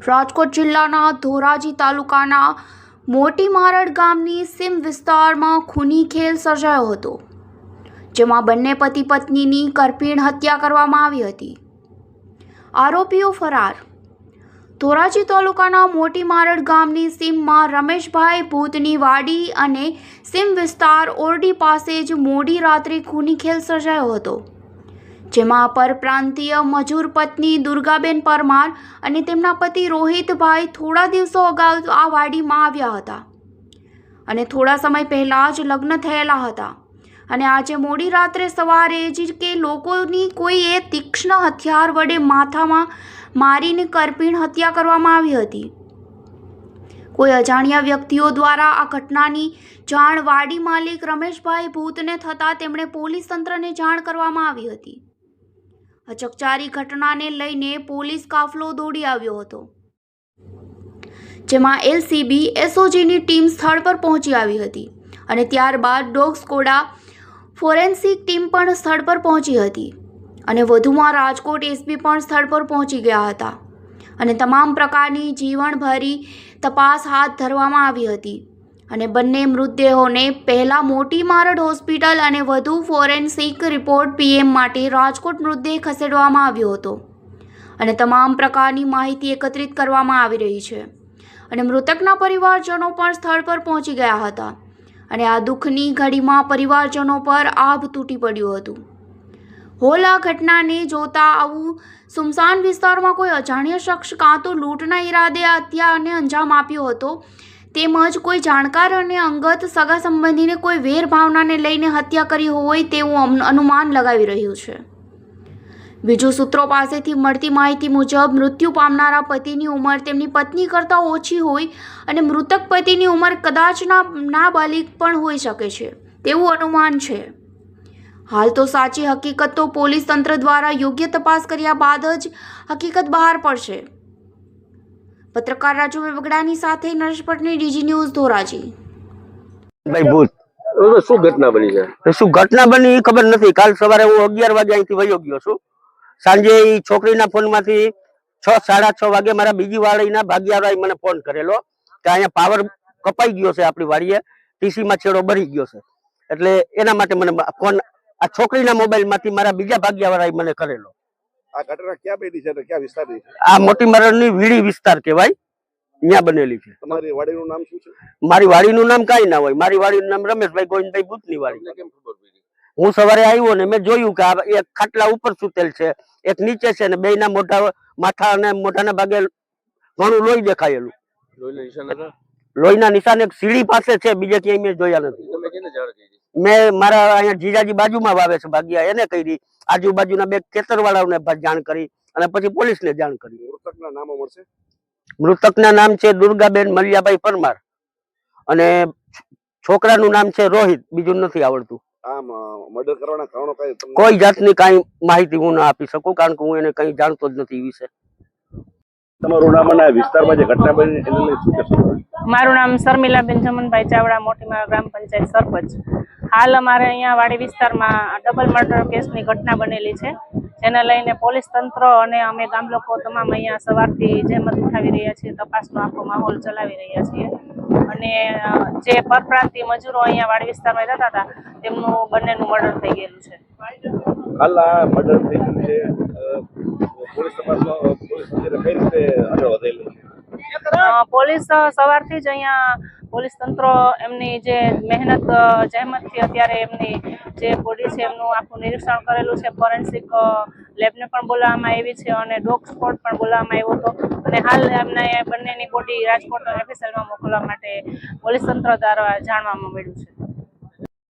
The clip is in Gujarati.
રાજકોટ જિલ્લાના ધોરાજી તાલુકાના મોટી મારડ ગામની સીમ વિસ્તારમાં ખૂની ખેલ સર્જાયો હતો, જેમાં બંને પતિ પત્નીની કરપીણ હત્યા કરવામાં આવી હતી. આરોપીઓ ફરાર. ધોરાજી તાલુકાના મોટી મારડ ગામની સીમમાં રમેશભાઈ ભૂતની વાડી અને સીમ વિસ્તાર ઓરડી પાસે જ મોડી રાત્રે ખૂની ખેલ સર્જાયો હતો, જેમાં પરપ્રાંતીય મજૂર પત્ની દુર્ગાબેન પરમાર અને તેમના પતિ રોહિતભાઈ થોડા દિવસો અગાઉ આ વાડીમાં આવ્યા હતા અને થોડા સમય પહેલાં જ લગ્ન થયેલા હતા. અને આજે મોડી રાત્રે સવારે જ કે લોકોની કોઈએ તીક્ષ્ણ હથિયાર વડે માથામાં મારીને કરપીણ હત્યા કરવામાં આવી હતી. કોઈ અજાણ્યા વ્યક્તિઓ દ્વારા આ ઘટનાની જાણ વાડી માલિક રમેશભાઈ ભૂતને થતાં તેમણે પોલીસ તંત્રને જાણ કરવામાં આવી હતી. આ ચકચારી ઘટનાને લઈને પોલીસ કાફલો દોડી આવ્યો હતો, જેમાં એલસીબી એસઓજીની ટીમ સ્થળ પર પહોંચી આવી હતી અને ત્યારબાદ ડોગ સ્કોડા ફોરેન્સિક ટીમ પણ સ્થળ પર પહોંચી હતી અને વધુમાં રાજકોટ એસપી પણ સ્થળ પર પહોંચી ગયા હતા અને તમામ પ્રકારની જીવનભરી તપાસ હાથ ધરવામાં આવી હતી અને બંને મૃતદેહોને પહેલા મોટી મારડ હોસ્પિટલ અને વધુ ફોરેન્સિક રિપોર્ટ પીએમ માટે રાજકોટ મૃતદેહ ખસેડવામાં આવ્યો હતો અને તમામ પ્રકારની માહિતી એકત્રિત કરવામાં આવી રહી છે અને મૃતકના પરિવારજનો પણ સ્થળ પર પહોંચી ગયા હતા અને આ દુઃખની ઘડીમાં પરિવારજનો પર આભ તૂટી પડ્યું હતું. હોલ આ ઘટનાને જોતા આવું સુમસાન વિસ્તારમાં કોઈ અજાણ્યા શખ્સ કાં તો લૂંટના ઈરાદે હત્યાને અંજામ આપ્યો હતો, તેમજ કોઈ જાણકાર અને અંગત સગા સંબંધીને કોઈ વેર ભાવનાને લઈને હત્યા કરી હોય તેવું અનુમાન લગાવી રહ્યું છે. બીજું, સૂત્રો પાસેથી મળતી માહિતી મુજબ મૃત્યુ પામનારા પતિની ઉંમર તેમની પત્ની કરતાં ઓછી હોય અને મૃતક પતિની ઉંમર કદાચ નાબાલિગ પણ હોઈ શકે છે તેવું અનુમાન છે. હાલ તો સાચી હકીકત તો પોલીસ તંત્ર દ્વારા યોગ્ય તપાસ કર્યા બાદ જ હકીકત બહાર પડશે. પત્રકાર રાજુ બગડાની સાથે નરેશ પટની, ડીજી ન્યૂઝ, ધોરાજી. ભાઈ ભૂત શું ઘટના બની છે? શું ઘટના બની એ ખબર નથી. કાલ સવારે હું 11 વાગે અહીંથી વયો ગયો છું. સાંજે એ છોકરીના ફોનમાંથી 6, 6:30 વાગે મારા બીજી વાડીના ભાગ્યાવાળાએ મને ફોન કરેલો કે અહીંયા પાવર કપાઈ ગયો છે, આપણી વાડીએ ટીસીમાં છેડો બરી ગયો છે. એટલે એના માટે મને ફોન આ છોકરીના મોબાઈલમાંથી મારા બીજા ભાગ્યાવાળાએ મને કરેલો. આ ઘટના ક્યાં બની છે? ક્યાં વિસ્તારની છે? આ મોટી મરણની વીડી વિસ્તાર કહેવાય, ત્યાં બનેલી છે. તમારી વાડીનું નામ શું છે? મારી વાડીનું નામ કાંઈ ના હોય. મારી વાડીનું નામ રમેશભાઈ ગોવિંદભાઈ ભૂતની વાડી. કેમ ખબર પડી? હું સવારે આવ્યો ને મેં જોયું કે એક ખાટલા ઉપર સુતેલ છે, એક નીચે છે, ને બેયના મોઢા માથા અને મોઢાના ભાગે ઘણું લોહી દેખાયેલું. લોહીના નિશાન એક સીડી પાસે છે, બીજે ક્યાંય મેં જોયા નથી. તમે કેને જાણ કરી? મેં મારા અહીંયા જીજાજી બાજુમાં વાવે છે ભાગ્યા, એને કરી. આજુબાજુના બે ખેતરવાળાઓને જાણ કરી અને પછી પોલીસને જાણ કરી. મૃતકના નામો મળશે? મૃતકના નામ છે દુર્ગાબેન મલિયાભાઈ પરમાર અને છોકરાનું નામ છે રોહિત, બીજું નથી આવડતું. આમ મર્ડર કરવાના કારણો કઈ? કોઈ જાતની કાંઈ માહિતી હું ના આપી શકું, કારણ કે હું એને કંઈ જાણતો જ નથી એ વિશે. તમારું નામ અને વિસ્તારમાં જે ઘટના બની એને લઈને શું કહેશો? મારું નામ શર્મિલાબેન જમનભાઈ ચાવડા, મોટી મારડ ગ્રામ પંચાયત સરપંચ. હાલ અમારે અહીંયા વાડી વિસ્તારમાં ડબલ મર્ડર કેસની ઘટના બનેલી છે, જેને લઈને પોલીસ તંત્ર અને અમે ગામ લોકો તમામ અહીંયા સવારથી જહેમત ઉઠાવી રહ્યા છીએ, તપાસનો આખો માહોલ ચલાવી રહ્યા છીએ. અને જે પરપ્રાંતીય મજૂરો અહીંયા વાડી વિસ્તારમાં રહેતા હતા તેમનું બંનેનું મર્ડર થઈ ગયેલું છે. હાલ આ મર્ડર થઈ ગયું છે, પોલીસ તપાસમાં પોલીસ કઈ રીતે આગળ વધેલું છે? પોલીસ સવારથી જ અહીંયા પોલીસ તંત્ર એમની જે મહેનત જહેમતથી અત્યારે એમની જે બોડી છે એમનું આખું નિરીક્ષણ કરેલું છે. ફોરેન્સિક લેબને પણ બોલાવવામાં આવી છે અને ડોગ સ્કોડ પણ બોલાવવામાં આવ્યો હતો અને હાલ એમને બંનેની બોડી રાજકોટ એફએસએલમાં મોકલવા માટે પોલીસ તંત્ર દ્વારા જાણવામાં મળ્યું છે.